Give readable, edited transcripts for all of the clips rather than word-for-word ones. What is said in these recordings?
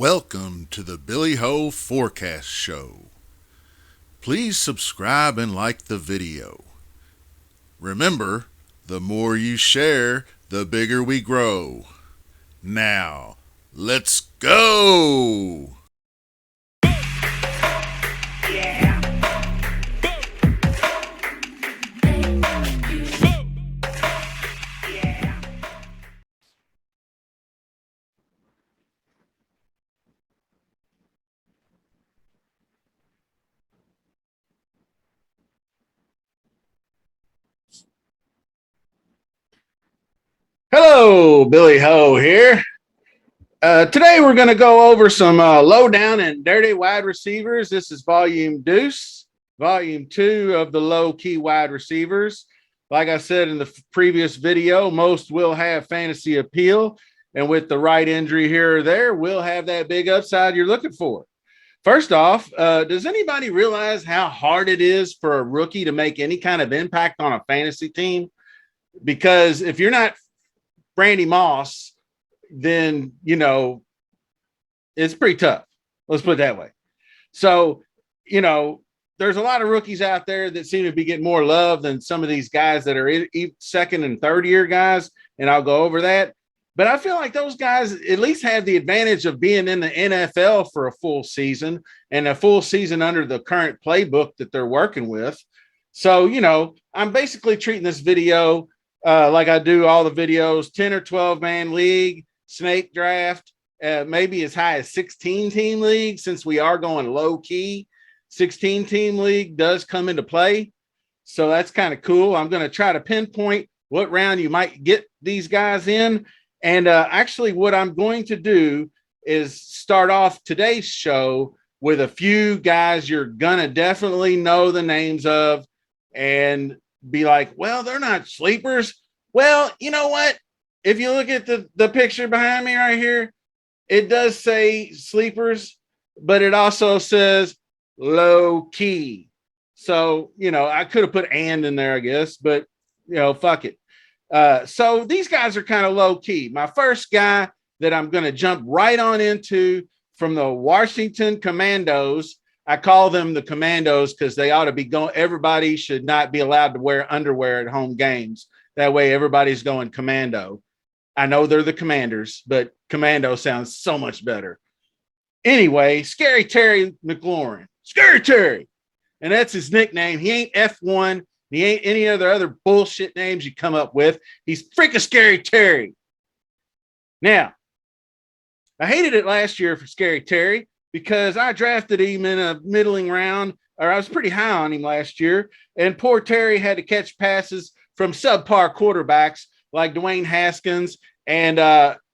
Welcome to the Billy Ho Forecast Show. Please subscribe and like the video. Remember, the more you share, the bigger we grow. Now, let's go! Hello, Billy Ho here. Today we're going to go over some low down and dirty wide receivers. This is volume 2 of the low key wide receivers. Like I said in the previous video, most will have fantasy appeal, and with the right injury here or there, will have that big upside you're looking for. First off, does anybody realize how hard it is for a rookie to make any kind of impact on a fantasy team? Because if you're not Randy Moss, then, it's pretty tough. Let's put it that way. So, there's a lot of rookies out there that seem to be getting more love than some of these guys that are second and third year guys. And I'll go over that. But I feel like those guys at least have the advantage of being in the NFL for a full season and a full season under the current playbook that they're working with. So, I'm basically treating this video like I do all the videos, 10 or 12 man league, snake draft, maybe as high as 16 team league. Since we are going low key, 16 team league does come into play. So that's kind of cool. I'm going to try to pinpoint what round you might get these guys in. And actually what I'm going to do is start off today's show with a few guys you're going to definitely know the names of and be like, well, they're not sleepers. Well, you know what? If you look at the picture behind me right here, it does say sleepers, but it also says low key. So, I could have put and in there, I guess, but, fuck it. So these guys are kind of low key. My first guy that I'm going to jump right on into from the Washington Commandos. I call them the Commandos because they ought to be going. Everybody should not be allowed to wear underwear at home games. That way, everybody's going commando. I know they're the Commanders, but commando sounds so much better. Anyway, Scary Terry McLaurin. Scary Terry. And that's his nickname. He ain't F1. He ain't any other bullshit names you come up with. He's freaking Scary Terry. Now, I hated it last year for Scary Terry because I drafted him in a middling round, or I was pretty high on him last year. And poor Terry had to catch passes from subpar quarterbacks like Dwayne Haskins and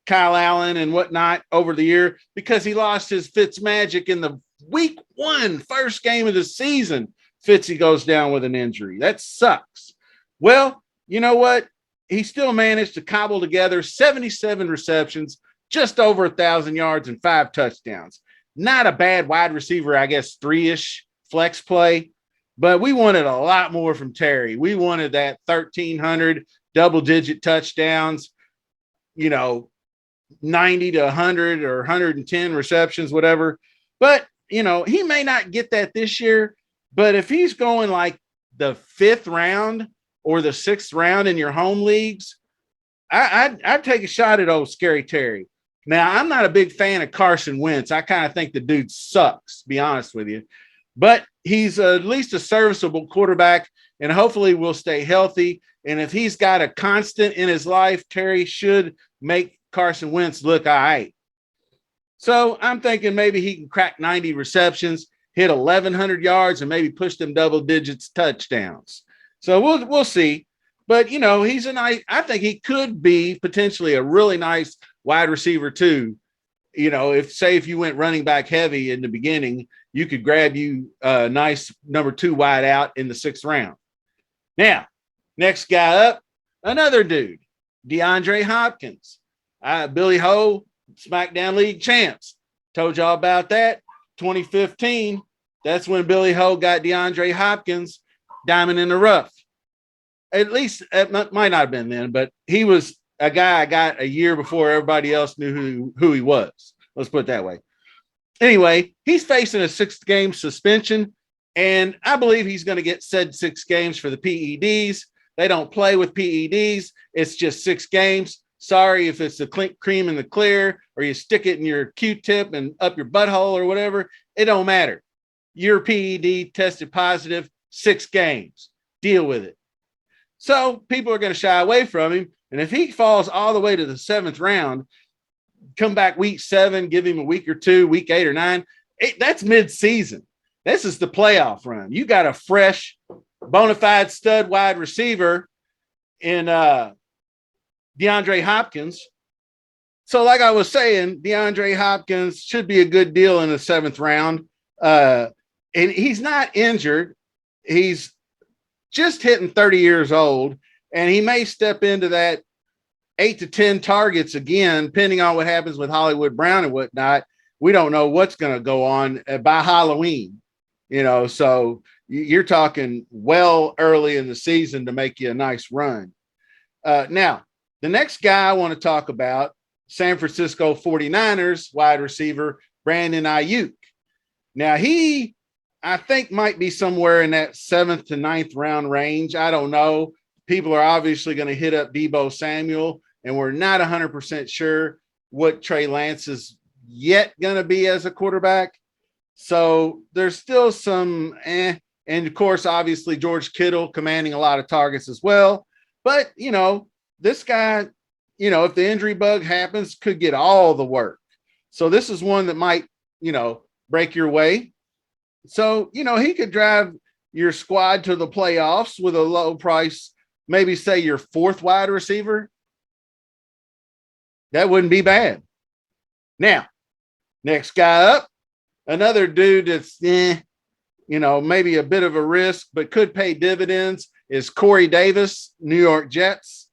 Kyle Allen and whatnot over the year because he lost his Fitzmagic in the week 1, first game of the season. Fitzy goes down with an injury. That sucks. Well, you know what? He still managed to cobble together 77 receptions, just over 1,000 yards and 5 touchdowns. Not a bad wide receiver, I guess, 3-ish flex play, but we wanted a lot more from Terry. We wanted that 1,300 double-digit touchdowns, 90 to 100 or 110 receptions, whatever. But, he may not get that this year, but if he's going like the 5th round or the 6th round in your home leagues, I'd take a shot at old Scary Terry. Now, I'm not a big fan of Carson Wentz. I kind of think the dude sucks, to be honest with you. But he's at least a serviceable quarterback, and hopefully will stay healthy. And if he's got a constant in his life, Terry should make Carson Wentz look all right. So I'm thinking maybe he can crack 90 receptions, hit 1,100 yards, and maybe push them double digits touchdowns. So we'll see. But, he's a nice – I think he could be potentially a really nice – wide receiver too. If you went running back heavy in the beginning, you could grab you a nice number 2 wide out in the 6th round. Now, next guy up, another dude, DeAndre Hopkins. Billy Ho, SmackDown League champs. Told y'all about that. 2015, that's when Billy Ho got DeAndre Hopkins diamond in the rough. At least it might not have been then, but he was a guy I got a year before everybody else knew who he was. Let's put it that way. Anyway, he's facing a 6-game suspension, and I believe he's going to get said 6 games for the PEDs. They don't play with PEDs. It's just 6 games. Sorry if it's the cream in the clear or you stick it in your Q-tip and up your butthole or whatever. It don't matter. Your PED tested positive, 6 games. Deal with it. So people are going to shy away from him. And if he falls all the way to the 7th round, come back week 7, give him a week or 2, week 8 or 9, that's mid-season. This is the playoff run. You got a fresh, bona fide stud wide receiver in DeAndre Hopkins. So like I was saying, DeAndre Hopkins should be a good deal in the 7th round. And he's not injured. He's just hitting 30 years old, and he may step into that 8 to 10 targets again, depending on what happens with Hollywood Brown and whatnot. We don't know what's going to go on by Halloween, so you're talking well early in the season to make you a nice run. Now, the next guy I want to talk about, San Francisco 49ers wide receiver, Brandon Aiyuk. Now, he, I think, might be somewhere in that 7th to 9th round range. I don't know. People are obviously going to hit up Deebo Samuel, and we're not 100% sure what Trey Lance is yet going to be as a quarterback. So there's still some And, of course, obviously, George Kittle commanding a lot of targets as well. But, this guy, if the injury bug happens, could get all the work. So this is one that might, break your way. So, he could drive your squad to the playoffs with a low price, maybe say your 4th wide receiver. That wouldn't be bad. Now, next guy up, another dude that's, maybe a bit of a risk, but could pay dividends, is Corey Davis, New York Jets.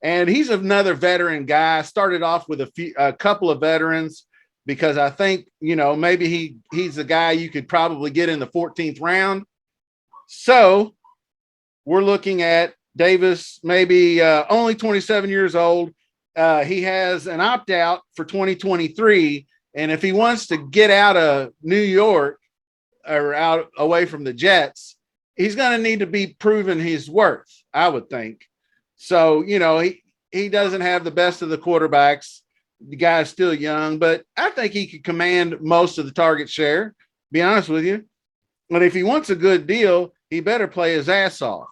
And he's another veteran guy. Started off with a couple of veterans because I think, maybe he's a guy you could probably get in the 14th round. So we're looking at Davis, maybe only 27 years old. He has an opt-out for 2023. And if he wants to get out of New York or out away from the Jets, he's going to need to be proven his worth, I would think. So, he doesn't have the best of the quarterbacks. The guy's still young, but I think he could command most of the target share, be honest with you. But if he wants a good deal, he better play his ass off.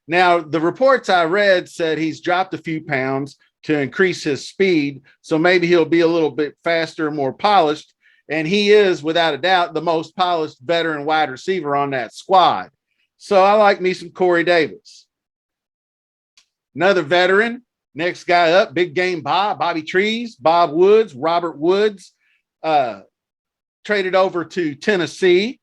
Now, the reports I read said he's dropped a few pounds to increase his speed, so maybe he'll be a little bit faster, more polished, and he is, without a doubt, the most polished veteran wide receiver on that squad. So I like me some Corey Davis. Another veteran, next guy up, Big Game Bobby Trees, Bob Woods, Robert Woods, traded over to Tennessee.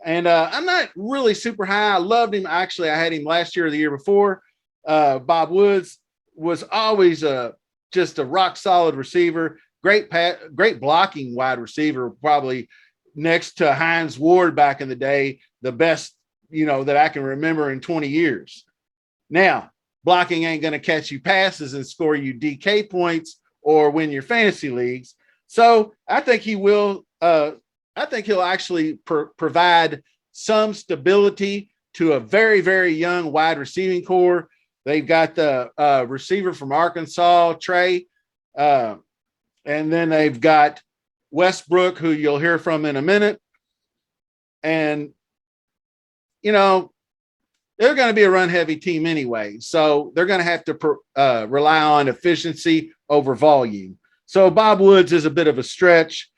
And I'm not really super high. I loved him. Actually, I had him last year or the year before. Bob Woods was always just a rock solid receiver, great blocking wide receiver, probably next to Hines Ward back in the day, the best, that I can remember in 20 years. Now, blocking ain't going to catch you passes and score you DK points or win your fantasy leagues. So I think he will. I think he'll actually provide some stability to a very, very young wide receiving core. They've got the receiver from Arkansas, Trey, and then they've got Westbrook, who you'll hear from in a minute. And, they're going to be a run-heavy team anyway, so they're going to have to rely on efficiency over volume. So Bob Woods is a bit of a stretch.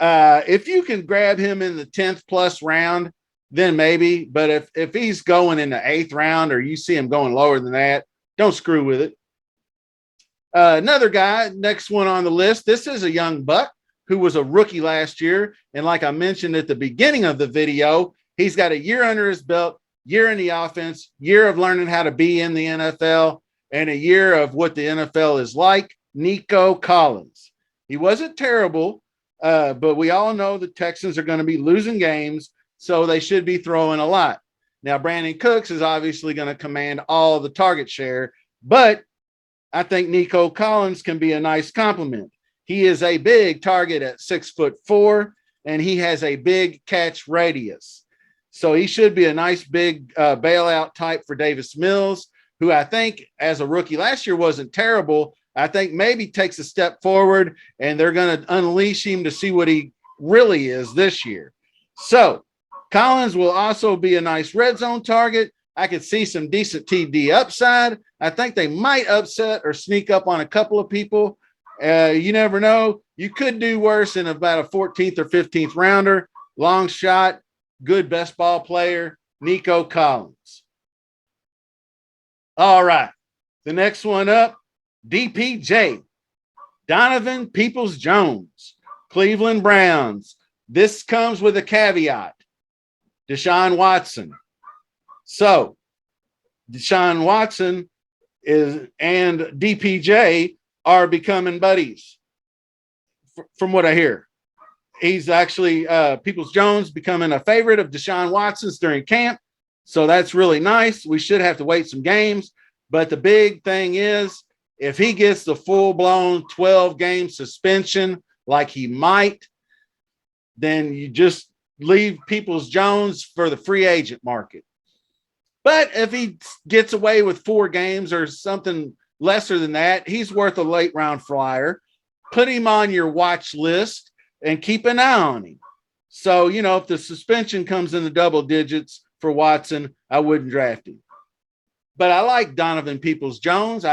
If you can grab him in the 10th plus round, then maybe. But if he's going in the 8th round or you see him going lower than that, don't screw with it. Another guy, next one on the list, this is a young buck who was a rookie last year. And like I mentioned at the beginning of the video, he's got a year under his belt, year in the offense, year of learning how to be in the NFL, and a year of what the NFL is like. Nico Collins. He wasn't terrible, but we all know the Texans are going to be losing games, so they should be throwing a lot. Now, Brandon Cooks is obviously going to command all the target share, but I think Nico Collins can be a nice compliment. He is a big target at 6'4", and he has a big catch radius. So he should be a nice big bailout type for Davis Mills, who I think as a rookie last year wasn't terrible. I think maybe takes a step forward, and they're going to unleash him to see what he really is this year. So Collins will also be a nice red zone target. I could see some decent TD upside. I think they might upset or sneak up on a couple of people. You never know. You could do worse in about a 14th or 15th rounder. Long shot, good best ball player, Nico Collins. All right. The next one up, DPJ, Donovan Peoples-Jones, Cleveland Browns. This comes with a caveat, Deshaun Watson. So Deshaun Watson and DPJ are becoming buddies from what I hear. He's actually Peoples-Jones becoming a favorite of Deshaun Watson's during camp. So that's really nice. We should have to wait some games. But the big thing is, if he gets the full-blown 12-game suspension like he might, then you just leave Peoples-Jones for the free agent market. But if he gets away with 4 games or something lesser than that, he's worth a late-round flyer. Put him on your watch list and keep an eye on him. So, if the suspension comes in the double digits for Watson, I wouldn't draft him. But I like Donovan Peoples-Jones.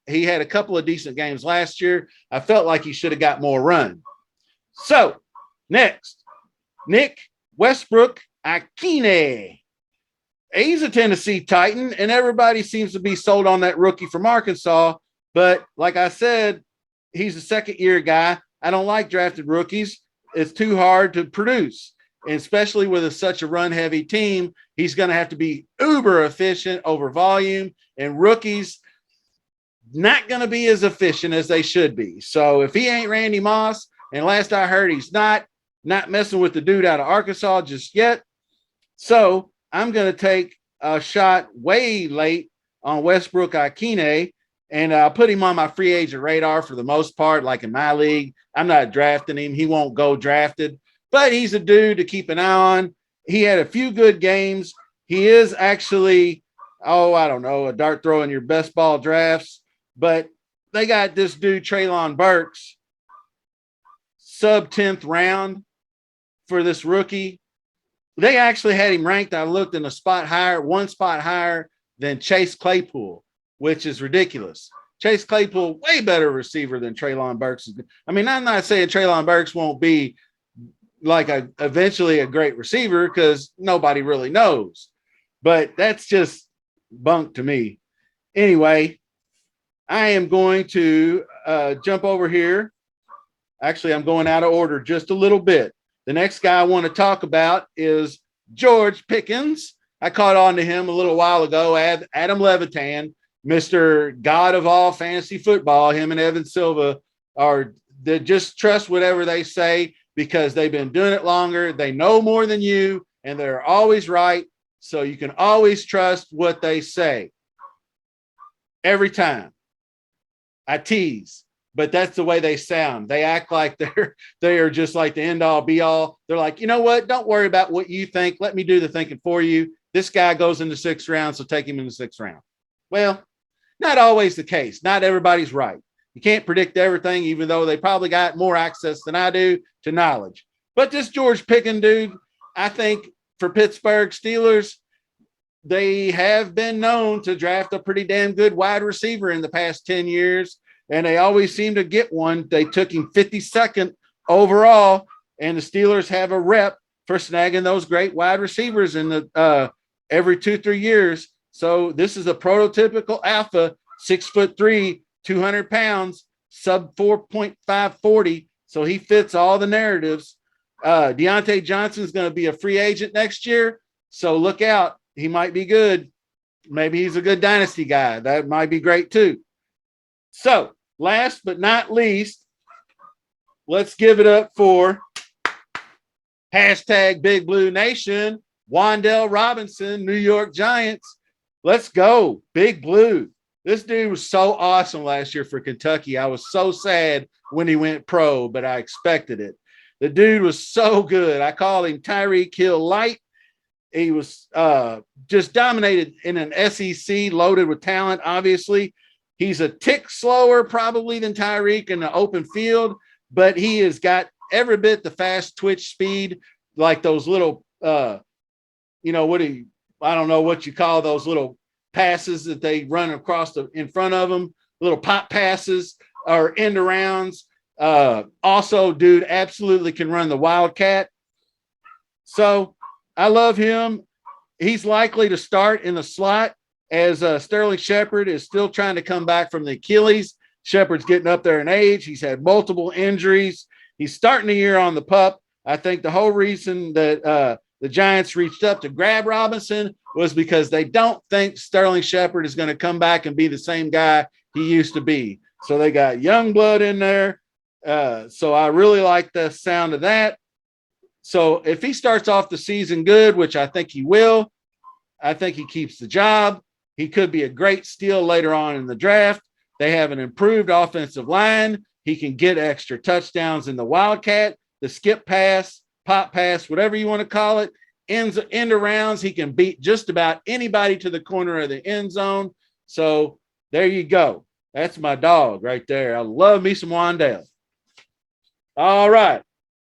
He had a couple of decent games last year. I felt like he should have got more run. So, next, Nick Westbrook-Ikhine. He's a Tennessee Titan, and everybody seems to be sold on that rookie from Arkansas. But like I said, he's a second-year guy. I don't like drafted rookies. It's too hard to produce. And especially with such a run-heavy team, he's going to have to be uber efficient over volume, and rookies not going to be as efficient as they should be. So if he ain't Randy Moss, and last I heard he's not messing with the dude out of Arkansas just yet. So I'm going to take a shot way late on Westbrook-Ikhine, and I'll put him on my free agent radar for the most part. Like in my league, I'm not drafting him. He won't go drafted. But he's a dude to keep an eye on. He had a few good games. He is actually, a dart throw in your best ball drafts. But they got this dude, Treylon Burks, sub-10th round for this rookie. They actually had him ranked, I looked, in one spot higher than Chase Claypool, which is ridiculous. Chase Claypool, way better receiver than Treylon Burks. I mean, I'm not saying Treylon Burks won't be like eventually a great receiver, because nobody really knows, but that's just bunk to me. Anyway, I am going to jump over here. Actually, I'm going out of order just a little bit. The next guy I want to talk about is George Pickens. I caught on to him a little while ago. Adam Levitan, Mr. God of all fantasy football. Him and Evan Silva they just trust whatever they say, because they've been doing it longer. They know more than you, and they're always right. So you can always trust what they say. Every time. I tease, but that's the way they sound. They act like they are just like the end all be all. They're like, you know what? Don't worry about what you think. Let me do the thinking for you. This guy goes in the 6th round, so take him in the 6th round. Well, not always the case. Not everybody's right. You can't predict everything, even though they probably got more access than I do to knowledge. But this George Pickens dude, I think for Pittsburgh Steelers, they have been known to draft a pretty damn good wide receiver in the past 10 years, and they always seem to get one. They took him 52nd overall, and the Steelers have a rep for snagging those great wide receivers in the every 2-3 years. So this is a prototypical alpha, 6'3", 200 pounds, sub 4.540. So he fits all the narratives. Deontay Johnson is going to be a free agent next year. So look out. He might be good. Maybe he's a good dynasty guy. That might be great too. So last but not least, let's give it up for hashtag Big Blue Nation, Wan'Dale Robinson, New York Giants. Let's go. Big Blue. This dude was so awesome last year for Kentucky. I was so sad when he went pro, but I expected it. The dude was so good. I call him Tyreek Hill Light. He was just dominated in an SEC, loaded with talent, obviously. He's a tick slower probably than Tyreek in the open field, but he has got every bit the fast twitch speed, like those little, I don't know what you call those little passes that they run across in front of them, little pop passes or end arounds. Also, dude absolutely can run the Wildcat. So I love him. He's likely to start in the slot as Sterling Shepard is still trying to come back from the Achilles. Shepard's getting up there in age. He's had multiple injuries. He's starting the year on the pup. I think the whole reason that the Giants reached up to grab Robinson was because they don't think Sterling Shepard is going to come back and be the same guy he used to be. So they got young blood in there. So I really like the sound of that. So if he starts off the season good, which I think he will, I think he keeps the job. He could be a great steal later on in the draft. They have an improved offensive line. He can get extra touchdowns in the Wildcat, the skip pass, pop pass, whatever you want to call it, end arounds. He can beat just about anybody to the corner of the end zone. So there you go. That's my dog right there. I love me some Wandale. All right.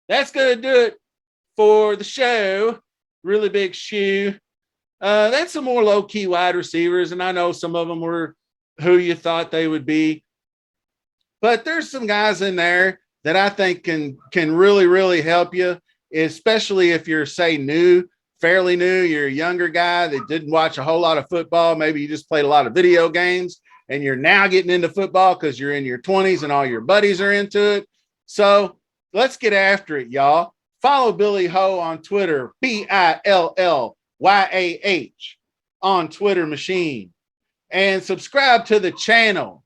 That's going to do it for the show. Really big shoe. That's some more low-key wide receivers, and I know some of them were who you thought they would be. But there's some guys in there that I think can really, really help you, especially if you're, say, fairly new, you're a younger guy that didn't watch a whole lot of football. Maybe you just played a lot of video games, and you're now getting into football because you're in your 20s and all your buddies are into it. So let's get after it, y'all. Follow Billy Ho on Twitter, BILLYAH on Twitter machine. And subscribe to the channel.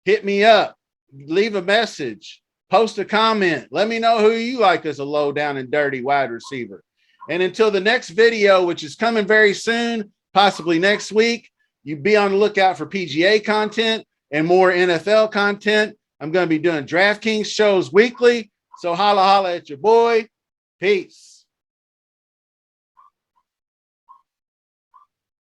Hit me up. Leave a message. Post a comment. Let me know who you like as a low down and dirty wide receiver. And until the next video, which is coming very soon, possibly next week, you be on the lookout for PGA content and more NFL content. I'm going to be doing DraftKings shows weekly. So holla at your boy. Peace.